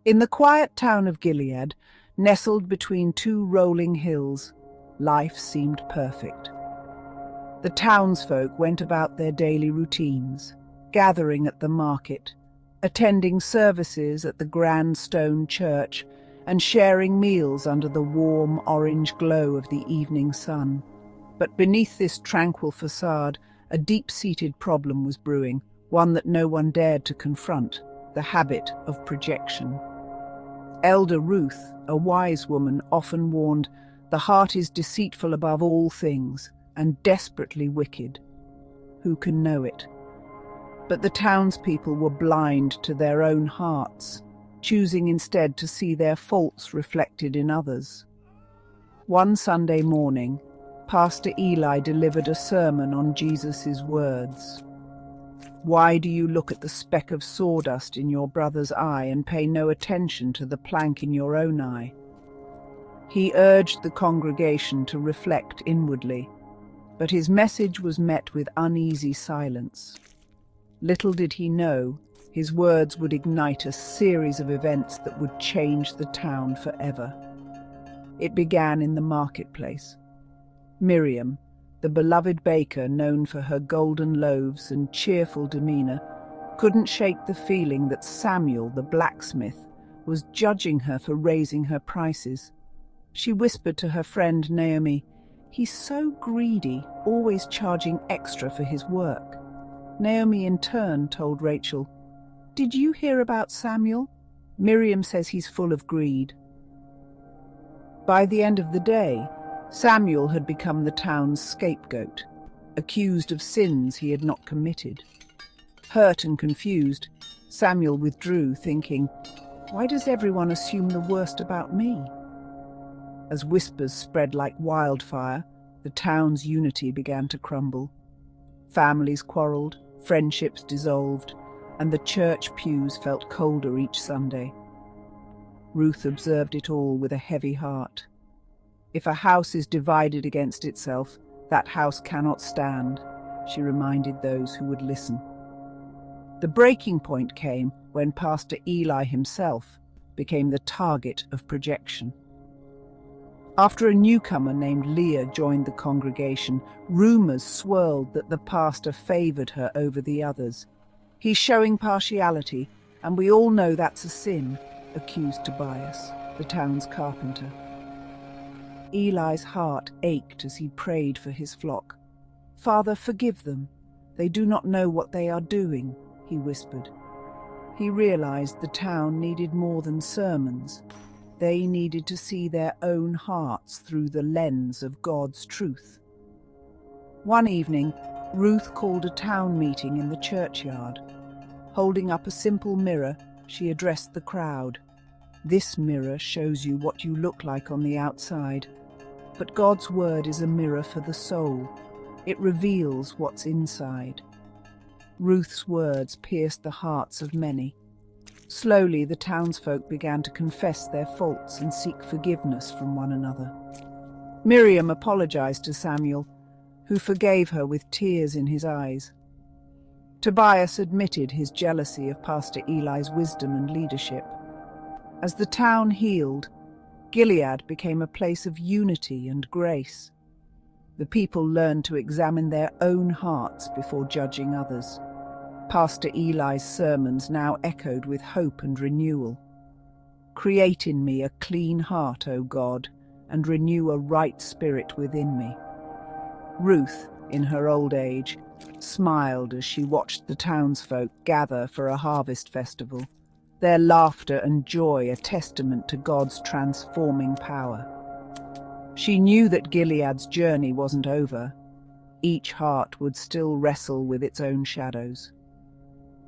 In the quiet town of Gilead, nestled between two rolling hills, life seemed perfect. The townsfolk went about their daily routines, gathering at the market, attending services at the grand stone church, and sharing meals under the warm orange glow of the evening sun. But beneath this tranquil facade, a deep-seated problem was brewing, one that no one dared to confront: the habit of projection. Elder Ruth, a wise woman, often warned, "The heart is deceitful above all things, and desperately wicked. Who can know it?" But the townspeople were blind to their own hearts, choosing instead to see their faults reflected in others. One Sunday morning, Pastor Eli delivered a sermon on Jesus' words. "Why do you look at the speck of sawdust in your brother's eye and pay no attention to the plank in your own eye?" He urged the congregation to reflect inwardly, but his message was met with uneasy silence. Little did he know, his words would ignite a series of events that would change the town forever. It began in the marketplace. Miriam, the beloved baker known for her golden loaves and cheerful demeanor, couldn't shake the feeling that Samuel, the blacksmith, was judging her for raising her prices. She whispered to her friend Naomi, "He's so greedy, always charging extra for his work." Naomi in turn told Rachel, "Did you hear about Samuel? Miriam says he's full of greed." By the end of the day, Samuel had become the town's scapegoat, accused of sins he had not committed. Hurt and confused, Samuel withdrew, thinking, "Why does everyone assume the worst about me?" As whispers spread like wildfire, the town's unity began to crumble. Families quarreled, friendships dissolved, and the church pews felt colder each Sunday. Ruth observed it all with a heavy heart. "If a house is divided against itself, that house cannot stand," she reminded those who would listen. The breaking point came when Pastor Eli himself became the target of projection. After a newcomer named Leah joined the congregation, rumors swirled that the pastor favored her over the others. "He's showing partiality, and we all know that's a sin," accused Tobias, the town's carpenter. Eli's heart ached as he prayed for his flock. "Father, forgive them. They do not know what they are doing," he whispered. He realized the town needed more than sermons. They needed to see their own hearts through the lens of God's truth. One evening, Ruth called a town meeting in the churchyard. Holding up a simple mirror, she addressed the crowd. "This mirror shows you what you look like on the outside, but God's word is a mirror for the soul. It reveals what's inside." Ruth's words pierced the hearts of many. Slowly, the townsfolk began to confess their faults and seek forgiveness from one another. Miriam apologized to Samuel, who forgave her with tears in his eyes. Tobias admitted his jealousy of Pastor Eli's wisdom and leadership. As the town healed, Gilead became a place of unity and grace. The people learned to examine their own hearts before judging others. Pastor Eli's sermons now echoed with hope and renewal. "Create in me a clean heart, O God, and renew a right spirit within me." Ruth, in her old age, smiled as she watched the townsfolk gather for a harvest festival, their laughter and joy a testament to God's transforming power. She knew that Gilead's journey wasn't over. Each heart would still wrestle with its own shadows.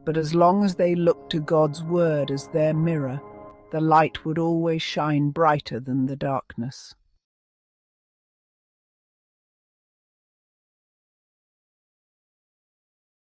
But as long as they looked to God's word as their mirror, the light would always shine brighter than the darkness.